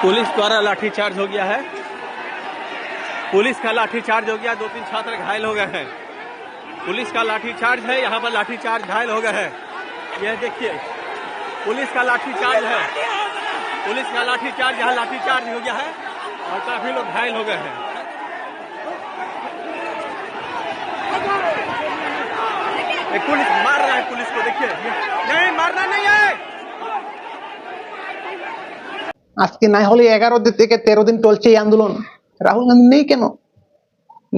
Police द्वारा लाठीचार्ज हो गया है। पुलिस का लाठीचार्ज हो गया, 2-3 छात्र घायल हो गए हैं। पुलिस का लाठीचार्ज है, यहाँ पर लाठीचार्ज घायल हो गए हैं। यह देखिए पुलिस का लाठीचार्ज है, पुलिस का लाठीचार्ज यहाँ लाठीचार्ज हो गया है और काफी लोग घायल हो गए हैं। एक पुलिस मार रहा है पुलिस को, देखिए नहीं मारना नहीं है। আজকে না হলে 11 দিন থেকে 13 দিন চলছে এই আন্দোলন। রাহুল গান্ধী নেই কেন?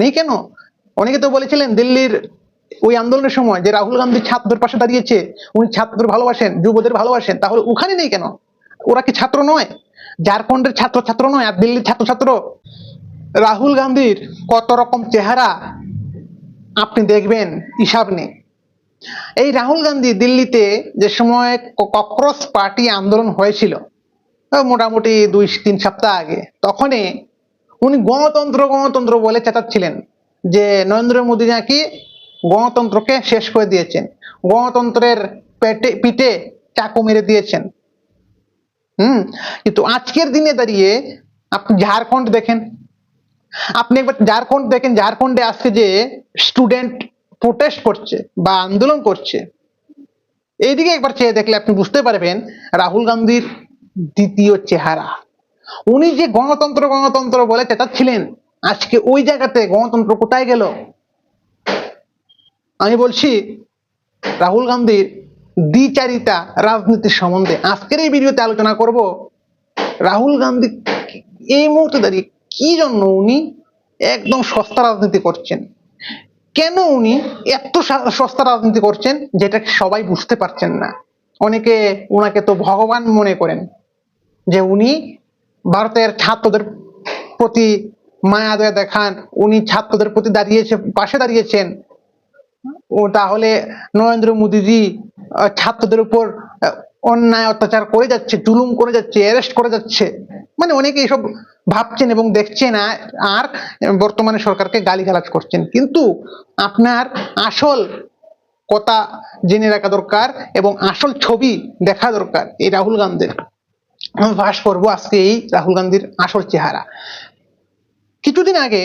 নেই কেন? অনেকে তো বলেছিলেন দিল্লির ওই আন্দোলনের সময় যে রাহুল গান্ধী ছাত্রদের পাশে দাঁড়িয়েছে, উনি ছাত্রদের ভালোবাসেন, যুবদের ভালোবাসেন, তাহলে ওখানে নেই কেন? ওরা কি ছাত্র নয়? ঝাড়খণ্ডের ছাত্র নয় আর দিল্লির ছাত্র? রাহুল গান্ধীর কত রকম চেহারা আপনি দেখবেন, হিসাব নেই। এই রাহুল গান্ধী দিল্লিতে যে সময় ককরোচ পার্টি আন্দোলন হয়েছিল মোটামুটি 2-3 সপ্তাহ আগে, তখনই উনি গণতন্ত্র বলে চেঁচাচ্ছিলেন যে নরেন্দ্র মোদী নাকি গণতন্ত্রকে শেষ করে দিয়েছেন, গণতন্ত্রের পিঠে চাকু মেরে দিয়েছেন। কিন্তু আজকের দিনে দাঁড়িয়ে আপনি ঝাড়খণ্ড দেখেন, আপনি একবার ঝাড়খণ্ড দেখেন, ঝাড়খণ্ডে আজকে যে স্টুডেন্ট প্রোটেস্ট করছে বা আন্দোলন করছে, এইদিকে একবার চেয়ে দেখলে আপনি বুঝতে পারবেন রাহুল গান্ধীর দ্বিতীয় চেহারা। উনি যে গণতন্ত্র বলে চেঁচাচ্ছিলেন, আজকে ওই জায়গাতে গণতন্ত্র কোথায় গেল? আমি বলছি রাহুল গান্ধীর দ্বিচারিতা রাজনীতির সম্বন্ধে আজকের এই ভিডিওতে আলোচনা করব। রাহুল গান্ধী এই মুহূর্তে দাঁড়িয়ে কি জন্য উনি একদম সস্তা রাজনীতি করছেন, কেন উনি এত সস্তা রাজনীতি করছেন, যেটা সবাই বুঝতে পারছেন না। অনেকে ওনাকে তো ভগবান মনে করেন, যে উনি ভারতের ছাত্রদের প্রতি মায়া দয়া দেখান, উনি ছাত্রদের প্রতি পাশে দাঁড়িয়েছেন। ও তাহলে নরেন্দ্র মোদীজি ছাত্রদের উপর অন্যায় অত্যাচার করে যাচ্ছে, জুলুম করে যাচ্ছে, অ্যারেস্ট করে যাচ্ছে, মানে অনেকে এইসব ভাবছেন এবং দেখছেন আর বর্তমানে সরকারকে গালিগালাজ করছেন। কিন্তু আপনার আসল কথা জেনে রাখা দরকার এবং আসল ছবি দেখা দরকার এই রাহুল গান্ধীর। আমি ফাঁস করবো আজকে এই রাহুল গান্ধীর আসল চেহারা। কিছুদিন আগে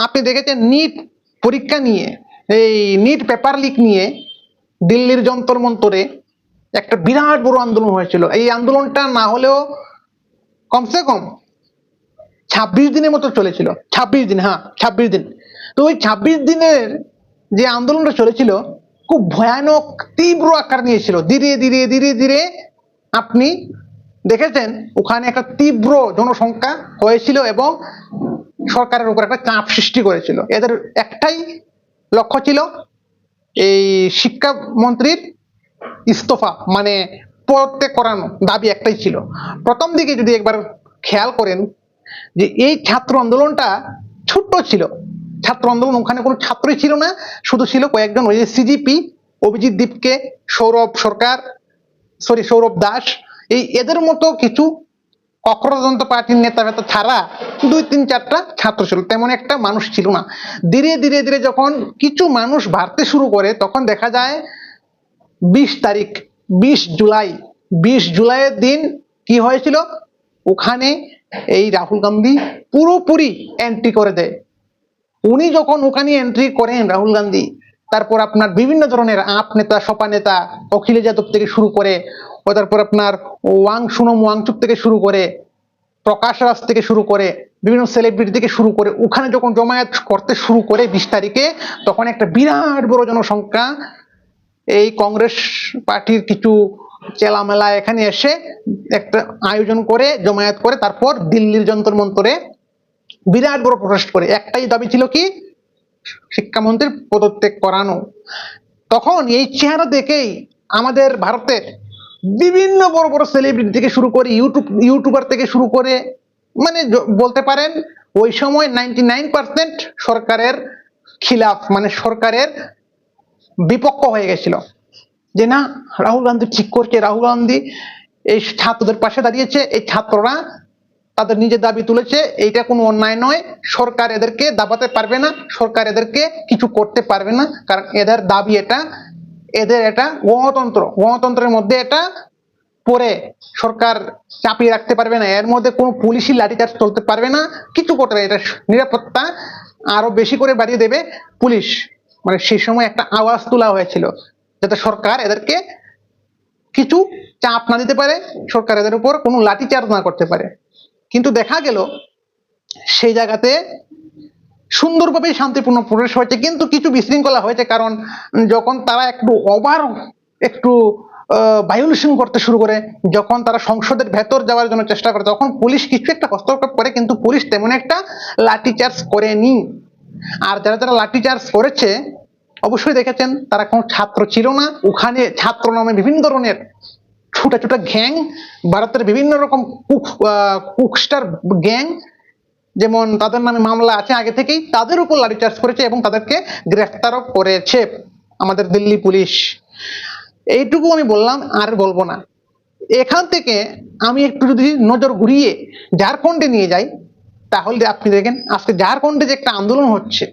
আপনি দেখেছেন নিট পরীক্ষা নিয়ে, এই নিট পেপার লিক নিয়ে দিল্লির যন্তর মন্তরে একটা বিরাট বড় আন্দোলন হয়েছিল। এই আন্দোলনটা না হলেও কমসে কম 26 দিনের মতো চলেছিল। 26 দিন, হ্যাঁ 26 দিন। তো ওই 26 দিনের যে আন্দোলনটা চলেছিল খুব ভয়ানক তীব্র আকার নিয়েছিল। ধীরে ধীরে আপনি দেখেছেন ওখানে একটা তীব্র জনসংখ্যা হয়েছিল এবং সরকারের উপর একটা চাপ সৃষ্টি করেছিল। এদের একটাই লক্ষ্য ছিল এই শিক্ষামন্ত্রীর ইস্তফা, মানে পদত্যাগ করানো, দাবি একটাই ছিল। প্রথম দিকে যদি একবার খেয়াল করেন যে এই ছাত্র আন্দোলনটা ছোট্ট ছিল, ছাত্র আন্দোলন ওখানে কোনো ছাত্রই ছিল না, শুধু ছিল কয়েকজন ওই যে সিজিপি, অভিজিৎ দীপকে, সৌরভ দাস, এদের মতো কিছু ককরোচ পার্টির নেতা ছাড়া 2-3-4টা ছাত্র ছিল, তেমন একটা মানুষ ছিল না। ধীরে ধীরে যখন কিছু মানুষ বাড়তে শুরু করে, তখন দেখা যায় 20 জুলাইয়ের দিন কি হয়েছিল, ওখানে এই রাহুল গান্ধী পুরোপুরি এন্ট্রি করে দেয়। উনি যখন ওখানে এন্ট্রি করেন রাহুল গান্ধী, তারপর আপনার বিভিন্ন ধরনের আপ নেতা, সপা নেতা, অখিলেশ যাদব থেকে শুরু করে, তারপর আপনার সোনম ওয়াংচুক থেকে শুরু করে, প্রকাশ রাজ থেকে শুরু করে, বিভিন্ন সেলিব্রিটি থেকে শুরু করে ওখানে যখন জমায়েত করতে শুরু করে 20 তারিখে, তখন একটা বিরাট বড় জনসংখ্যা এই কংগ্রেস পার্টির কিছু চেলামেলা এখানে এসে একটা আয়োজন করে, জমায়েত করে, তারপর দিল্লির যন্তর মন্তরে বিরাট বড় প্রোটেস্ট করে। একটাই দাবি ছিল কি, শিক্ষামন্ত্রীর পদত্যাগ করানো। তখন এই চেহারা দেখেই আমাদের ভারতের বিভিন্ন বড় বড় সেলিব্রিটি থেকে শুরু করে, ইউটিউবার থেকে শুরু করে, মানে বলতে পারেন ওই সময় 99% সরকারের খিলাফ, মানে সরকারের বিপক্ষ হয়ে গেছিল, যে না রাহুল গান্ধী ঠিক করছে, রাহুল গান্ধী এই ছাত্রদের পাশে দাঁড়িয়েছে, এই ছাত্ররা তাদের নিজের দাবি তুলেছে, এইটা কোনো অন্যায় নয়, সরকার এদেরকে দাবাতে পারবে না, সরকার এদেরকে কিছু করতে পারবে না, কারণ এদের দাবি এটা, এদের এটা গণতন্ত্রের মধ্যে এটা পরে সরকার চাপিয়ে রাখতে পারবে না, এর মধ্যে কোনো পুলিশি লাঠিচার্জ চলতে পারবে না, কিছু করতে পারবে না। এটা নিরাপত্তা আরো বেশি করে বাড়িয়ে দেবে পুলিশ। মানে সেই সময় একটা আওয়াজ তোলা হয়েছিল যাতে সরকার এদেরকে কিছু চাপ না দিতে পারে, সরকার এদের উপর কোনো লাঠিচার্জ না করতে পারে। কিন্তু দেখা গেল সেই জায়গাতে সুন্দরভাবে শান্তিপূর্ণ প্রবেশ হয়েছে, কিন্তু কিছু বিশৃঙ্খলা হয়েছে। কারণ যখন তারা একটু ভায়োলেশন করতে শুরু করে, যখন তারা সংসদের ভেতর যাওয়ার জন্য চেষ্টা করে, তখন পুলিশ কিছু একটা হস্তক্ষেপ করে, কিন্তু পুলিশ তেমন একটা লাঠিচার্জ করেনি। আর যারা যারা লাঠিচার্জ করেছে অবশ্যই দেখেছেন তারা কোনো ছাত্র ছিল না। ওখানে ছাত্র নামে বিভিন্ন ধরনের ছোটা ছোটা গ্যাং, ভারতের বিভিন্ন রকম কুকস্টার গ্যাং, যেমন তাদের নামে মামলা আছে আগে থেকেই, তাদের উপর লাঠিচার্জ করেছে এবং তাদেরকে গ্রেফতারও করেছে আমাদের দিল্লি পুলিশ। এইটুকু আমি বললাম, আর বলবো না। এখান থেকে আমি একটু যদি নজর ঘুরিয়ে ঝাড়খণ্ডে নিয়ে যাই, তাহলে আপনি দেখেন আজকে ঝাড়খণ্ডে যে একটা আন্দোলন হচ্ছে,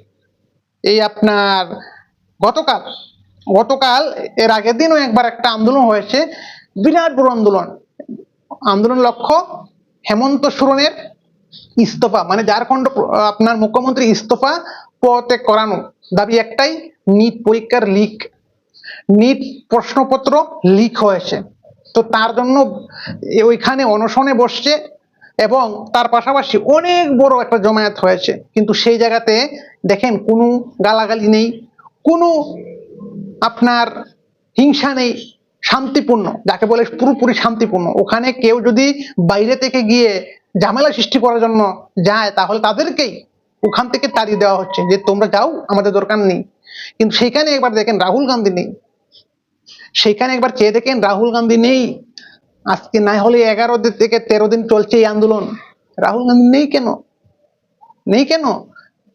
এই আপনার গতকাল এর আগের দিনও একবার একটা আন্দোলন হয়েছে, বিরাট বড় আন্দোলন লক্ষ্য হেমন্ত সোরেনের ইস্তফা, মানে ঝাড়খণ্ড আপনার মুখ্যমন্ত্রী ইস্তফা পদত্যাগ করানো। দাবি একটাই, নিট পরীক্ষার নিট প্রশ্নপত্র লিক হয়েছে, তো তার জন্য ওইখানে অনশনে বসছে এবং তার পাশাপাশি অনেক বড় একটা জমায়েত হয়েছে। কিন্তু সেই জায়গাতে দেখেন কোনো গালাগালি নেই, কোনো আপনার হিংসা নেই, শান্তিপূর্ণ, যাকে বলে পুরোপুরি শান্তিপূর্ণ। ওখানে কেউ যদি বাইরে থেকে গিয়ে ঝামেলা সৃষ্টি করার জন্য যায়, তাহলে তাদেরকেই ওখান থেকে তাড়িয়ে দেওয়া হচ্ছে যে তোমরা যাও, আমাদের দরকার নেই। কিন্তু সেখানে একবার দেখেন রাহুল গান্ধী নেই, সেখানে একবার চেয়ে দেখেন রাহুল গান্ধী নেই। আজকে না হলে 11 দিন থেকে 13 দিন চলছে এই আন্দোলন, রাহুল গান্ধী নেই কেন?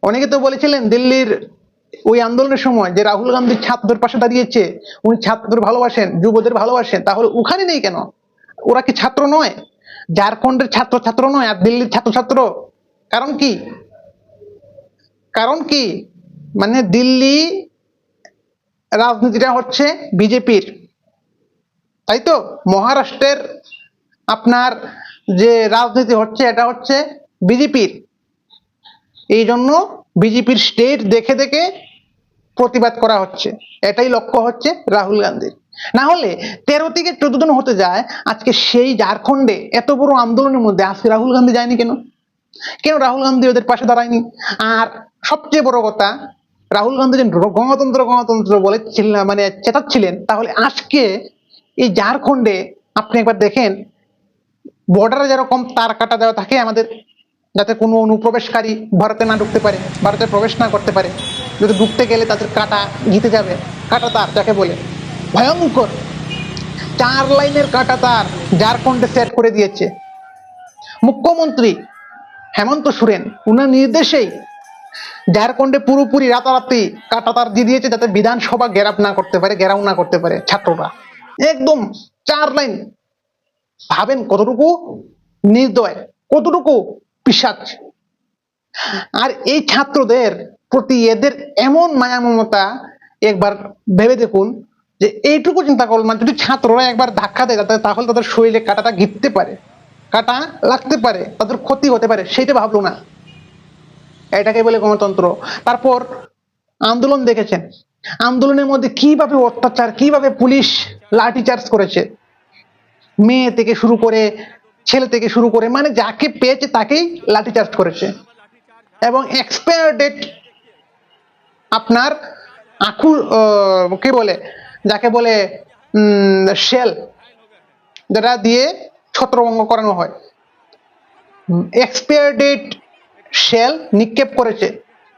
অনেকে তো বলেছিলেন দিল্লির ওই আন্দোলনের সময় যে রাহুল গান্ধী ছাত্রদের পাশে দাঁড়িয়েছে, উনি ছাত্রদের ভালোবাসেন, যুবদের ভালোবাসেন, তাহলে ওখানে নেই কেন? ওরা কি ছাত্র নয়? ঝাড়খণ্ডের ছাত্র নয় আর দিল্লির ছাত্র? কারণ কি মানে দিল্লি রাজনীতিটা হচ্ছে বিজেপির, তাই তো? মহারাষ্ট্রের আপনার যে রাজনীতি হচ্ছে এটা হচ্ছে বিজেপির। এই জন্য বিজেপির স্টেট দেখে দেখে প্রতিবাদ করা হচ্ছে, এটাই লক্ষ্য হচ্ছে রাহুল গান্ধীর। না হলে 13 থেকে 14 দিন হতে যায়, আজকে সেই ঝাড়খণ্ডে এত বড় আন্দোলনের মধ্যে আজকে রাহুল গান্ধী যায়নি কেন রাহুল গান্ধী ওদের পাশে দাঁড়ায়নি? আর সবচেয়ে বড় কথা, রাহুল গান্ধী যে গণতন্ত্র বলেছিলেন, মানে চেঁচাচ্ছিলেন, তাহলে আজকে এই ঝাড়খণ্ডে আপনি একবার দেখেন বর্ডারে যেরকম তার কাটা দেওয়া থাকে আমাদের, যাতে কোনো অনুপ্রবেশকারী ভারতে না ঢুকতে পারে, ভারতে প্রবেশ না করতে পারে, যদি ঢুকতে গেলে তাদের কাটা জিতে যাবে, কাটা তার যাকে বলে, ভয়ঙ্কর 4 লাইনের কাটা তার ঝাড়খণ্ডে সেট করে দিয়েছে মুখ্যমন্ত্রী হেমন্ত সোরেন। উনার নির্দেশেই ঝাড়খণ্ডে পুরোপুরি রাতারাতি কাটাতার দিয়ে দিয়েছে, যাতে বিধানসভা ঘেরাও না করতে পারে ছাত্ররা। একদম 4 লাইন। ভাবেন কতটুকু নির্দয়, কতটুকু পিশাচ। আর এই ছাত্রদের প্রতি এদের এমন মায়া মমতা, একবার ভেবে দেখুন যে এইটুকু চিন্তা করুন না, যদি ছাত্ররা একবার ধাক্কা দেয় তাহলে তাদের শরীরে কাটাটা ঘিরতে পারে, কাটা লাগতে পারে, তাদের ক্ষতি হতে পারে, সেইটা ভাবলো না। এটাকে বলে গণতন্ত্র। তারপর আন্দোলন দেখেছেন, আন্দোলনের মধ্যে কিভাবে অত্যাচার, কিভাবে পুলিশ লাঠিচার্জ করেছে, মেয়ে থেকে শুরু করে ছেলে থেকে শুরু করে, মানে যাকে পেয়েছে তাকেই লাঠিচার্জ করেছে। এবং এক্সপায়ার ডেট আপনার কি বলে, যাকে বলে শেল, যেটা দিয়ে ছত্রভঙ্গ করানো হয়, এক্সপায়ার ডেট শেল নিক্ষেপ করেছে।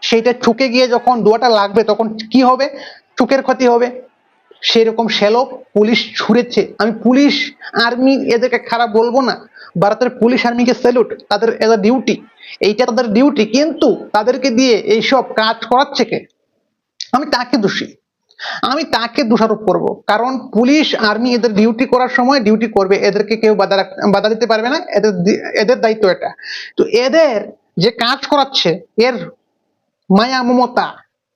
সেইটা চোখে গিয়ে যখন দোয়াটা লাগবে তখন কি হবে? চোখের ক্ষতি হবে। সেরকম শেলও পুলিশ ছুঁড়েছে। আমি পুলিশ আর্মি এদেরকে খারাপ বলবো না, ভারতের পুলিশ আর্মিকে স্যালুট, তাদের এদের ডিউটি, এইটা তাদের ডিউটি, কিন্তু তাদেরকে দিয়ে এইসব কাজ করাচ্ছে কে? আমি তাকে দোষারোপ করব, কারণ পুলিশ আর্মি এদের ডিউটি করার সময় ডিউটি করবে, এদেরকে কেউ বাধা দিতে পারবে না, এদের দায়িত্ব এটা। তো এদের যে কাজ করাচ্ছে, এর মায়া মমতা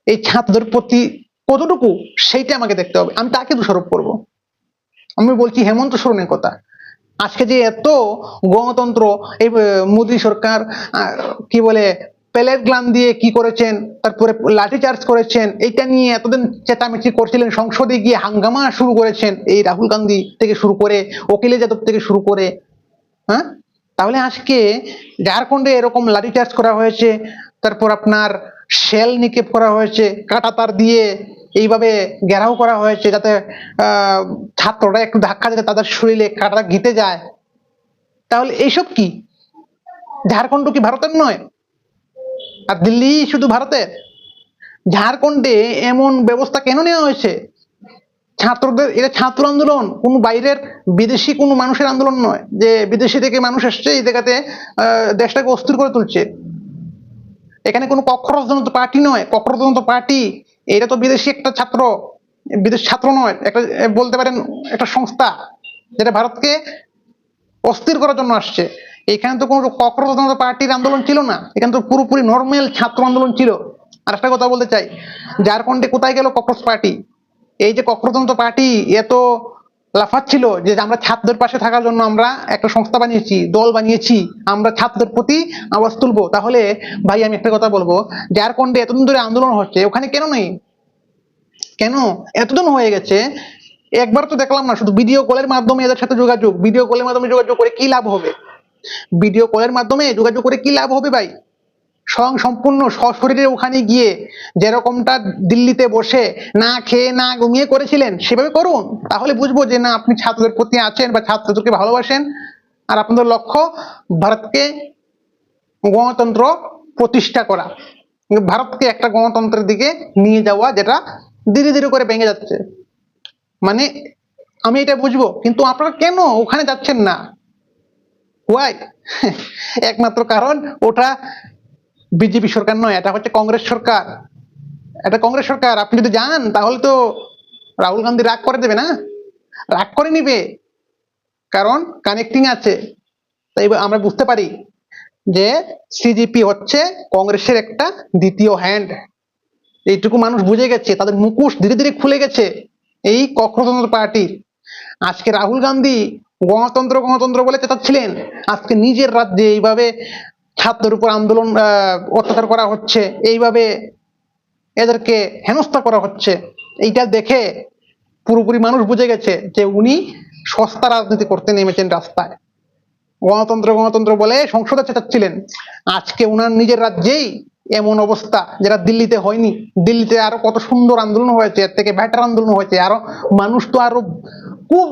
এই ছাত্রদের প্রতি কতটুকু, সেইটা আমাকে দেখতে হবে। আমি তাকে দোষারোপ করব। আমি বলছি হেমন্ত সোরেনের কথা, আজকে যে এত গণতন্ত্র, এই মোদী সরকার কি বলে প্যালেট গ্লান দিয়ে কি করেছেন, তারপরে লাঠিচার্জ করেছেন, এইটা নিয়ে এতদিন চেঁচামেচি করছিলেন, সংসদে গিয়ে হাঙ্গামা শুরু করেছেন এই রাহুল গান্ধী থেকে শুরু করে, অখিলেশ যাদব থেকে শুরু করে। হ্যাঁ, তাহলে আজকে ঝাড়খণ্ডে এরকম লাঠিচার্জ করা হয়েছে, তারপর আপনার শেল নিক্ষেপ করা হয়েছে, কাঁটাতার দিয়ে এইভাবে ঘেরাও করা হয়েছে যাতে ছাত্ররা একটু ধাক্কা দিলে তাদের শরীরে কাঁটাটা গেঁথে যায়। তাহলে এইসব কি? ঝাড়খণ্ড কি ভারতের নয়? আর দিল্লি শুধু ভারতের? ঝাড়খণ্ডে এমন ব্যবস্থা কেন নেওয়া হয়েছে? ছাত্রদের, এটা ছাত্র আন্দোলন, কোনো বাইরের বিদেশি কোনো মানুষের আন্দোলন নয় যে বিদেশি থেকে মানুষ এসছে এই জায়গাতে দেশটাকে অস্থির করে তুলছে। এখানে কোনো কক্রোচ জনতা পার্টি নয়। কক্রোচ জনতা পার্টি এটা তো বিদেশি একটা ছাত্র, বিদেশ ছাত্র নয়, একটা বলতে পারেন একটা সংস্থা যেটা ভারতকে অস্থির করার জন্য আসছে। এখানে তো কোনো কক্রোচ জনতা পার্টির আন্দোলন ছিল না, এখানে তো পুরোপুরি নর্মাল ছাত্র আন্দোলন ছিল। আর একটা কথা বলতে চাই, ঝাড়খণ্ডে কোথায় গেল কক্রোচ পার্টি? এই যে কক্রোচ জনতা পার্টি এত লাফাচ্ছিল যে আমরা ছাত্রদের পাশে থাকার জন্য আমরা একটা সংস্থা বানিয়েছি, দল বানিয়েছি, আমরা ছাত্রদের প্রতি আওয়াজ তুলবো, তাহলে ভাই আমি একটা কথা বলবো, ঝাড়খণ্ডে এতদিন ধরে আন্দোলন হচ্ছে, ওখানে কেন নেই? কেন এতদিন হয়ে গেছে, একবার তো দেখলাম না, শুধু ভিডিও কলের মাধ্যমে এদের সাথে যোগাযোগ, ভিডিও কলের মাধ্যমে যোগাযোগ করে কি লাভ হবে? ভিডিও কলের মাধ্যমে যোগাযোগ করে কি লাভ হবে ভাই? স্বয়ং সম্পূর্ণ সশরীরে ওখানে গিয়ে যেরকমটা দিল্লিতে বসে না খেয়ে না ঘুমিয়ে করেছিলেন সেভাবে করুন, তাহলে বুঝবো যে না আপনি ছাত্রদের প্রতি আছেন বা ছাত্রদেরকে ভালোবাসেন, আর আপনাদের লক্ষ্য ভারতকে গণতন্ত্র প্রতিষ্ঠা করা, ভারতকে একটা গণতন্ত্রের দিকে নিয়ে যাওয়া, যেটা ধীরে ধীরে করে ভেঙে যাচ্ছে। মানে আমি এটা বুঝবো, কিন্তু আপনারা কেন ওখানে যাচ্ছেন না? ওয়াই? একমাত্র কারণ ওটা বিজেপি সরকার নয়, এটা হচ্ছে কংগ্রেস সরকার। এটা কংগ্রেস সরকার, আপনি যদি যান তাহলে তো রাহুল গান্ধী রাগ করে দেবে না? রাগ করে নিবে, কারণ কানেক্টিং আছে। তাই আমরা বুঝতে পারি যে সিজিপি হচ্ছে কংগ্রেসের একটা দ্বিতীয় হ্যান্ড। এইটুকু মানুষ বুঝে গেছে, তাদের মুখোশ ধীরে ধীরে খুলে গেছে এই কক্রোচ পার্টির। আজকে রাহুল গান্ধী গণতন্ত্র গণতন্ত্র বলে চেঁচাচ্ছিলেন, আজকে নিজের রাজ্যে এইভাবে ছাত্রের উপর আন্দোলন অত্যাচার করা হচ্ছে, এইভাবে এদেরকে হেনস্থা করা হচ্ছে, এইটা দেখে পুরোপুরি মানুষ বুঝে গেছে যে উনি সস্তা রাজনীতি করতে নেমেছেন রাস্তায়। গণতন্ত্র গণতন্ত্র বলে সংসদে চেঁচাচ্ছিলেন, আজকে উনার নিজের রাজ্যেই এমন অবস্থা যেটা দিল্লিতে হয়নি। দিল্লিতে আরো কত সুন্দর আন্দোলন হয়েছে, এর থেকে বেটার আন্দোলন হয়েছে, আরো মানুষ তো আরো খুব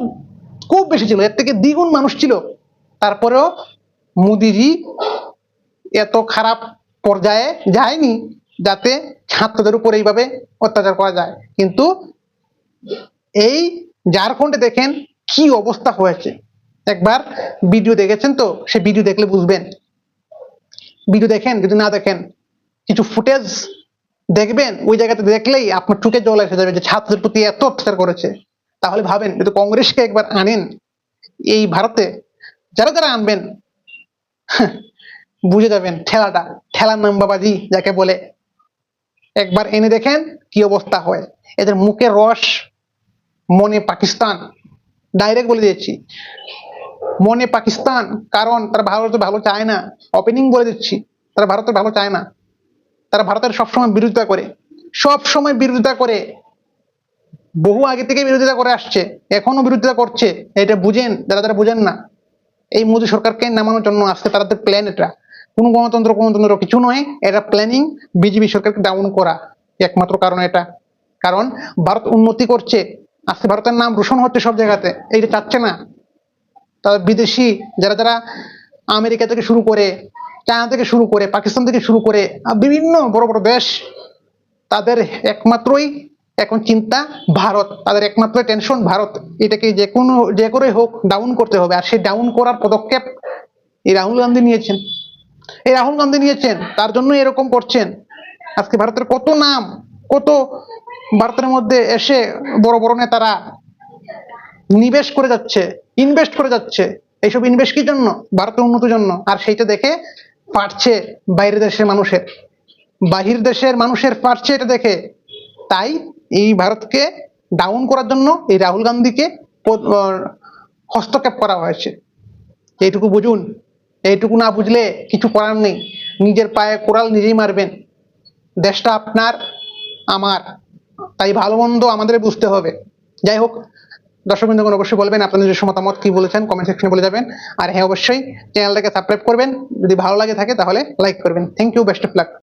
খুব বেশি ছিল, এর থেকে দ্বিগুণ মানুষ ছিল। তারপরেও মোদিজি এত খারাপ পর্যায়ে যায়নি যাতে ছাত্রদের উপর এইভাবে অত্যাচার করা যায়। কিন্তু এই ঝাড়খণ্ডে দেখেন কি অবস্থা হয়েছে, একবার ভিডিও দেখেছেন তো, সে ভিডিও দেখলে বুঝবেন। ভিডিও দেখেন, যদি না দেখেন কিছু ফুটেজ দেখবেন, ওই জায়গাতে দেখলেই আপনার চোখে জল এসে যাবে যে ছাত্রদের প্রতি এত অত্যাচার করেছে। তাহলে ভাবেন, যদি কংগ্রেসকে একবার আনেন এই ভারতে, যারা যারা আনবেন বুঝে যাবেন ঠেলাটা, ঠেলার নাম্বাবাজি যাকে বলে। একবার এনে দেখেন কি অবস্থা হয়, এদের মুখের রস, মনে পাকিস্তান, ডাইরেক্ট বলে দিচ্ছি, মনে পাকিস্তান, কারণ তারা ভারত ভালো চায় না। ওপেনিং বলে দিচ্ছি, তারা ভারতের ভালো চায় না, তারা ভারতের সবসময় বিরোধিতা করে, সব সময় বিরোধিতা করে, বহু আগে থেকে বিরোধিতা করে আসছে, এখনো বিরোধিতা করছে। এটা বুঝেন যারা যারা বুঝেন না, এই মোদী সরকারকে নামানোর জন্য আজকে তাদের প্ল্যান। এটা কোনো গণতন্ত্র গণতন্ত্র কিছু নয়, এটা প্ল্যানিং বিজেপি সরকারকে ডাউন করা, একমাত্র কারণ এটা। কারণ ভারত উন্নতি করছে, আজকে ভারতের নাম রোশন হচ্ছে সব জায়গাতে, এইটা চাচ্ছে না। তারা বিদেশি যারা যারা আমেরিকা থেকে শুরু করে, চায়না থেকে শুরু করে, পাকিস্তান থেকে শুরু করে বিভিন্ন বড় বড় দেশ, তাদের একমাত্রই এখন চিন্তা ভারত, তাদের একমাত্র টেনশন ভারত। এটাকে যে করে হোক ডাউন করতে হবে, আর সেই ডাউন করার পদক্ষেপ এই রাহুল গান্ধী নিয়েছেন। এই রাহুল গান্ধী নিয়েছেন, তার জন্য এরকম করছেন। আজকে ভারতের কত নাম, কত ভারতের মধ্যে এসে বড় বড় নেতারা নিবেশ করে যাচ্ছে, ইনভেস্ট করে যাচ্ছে। এইসব ইনভেস্ট কি জন্য? ভারতের উন্নতির জন্য। আর সেইটা দেখে পারছে বাইরের দেশের মানুষের, বাহির দেশের মানুষের পারছে এটা দেখে। তাই এই ভারতকে ডাউন করার জন্য এই রাহুল গান্ধীকে হস্তক্ষেপ করা হয়েছে। এইটুকু বুঝুন। এইটুকু না বুঝলে কিছু করার নেই, নিজের পায়ে কোড়াল নিজেই মারবেন। দেশটা আপনার, আমার, তাই ভালো মন্দ আমাদের বুঝতে হবে। যাই হোক, দর্শক বৃন্দগণ অবশ্যই বলবেন আপনাদের নিজস্ব মতামত কি বলেছেন, কমেন্ট সেকশনে বলে যাবেন। আর হ্যাঁ, অবশ্যই চ্যানেলটাকে সাবস্ক্রাইব করবেন, যদি ভালো লাগে থাকে তাহলে লাইক করবেন। Thank you, best of lakh.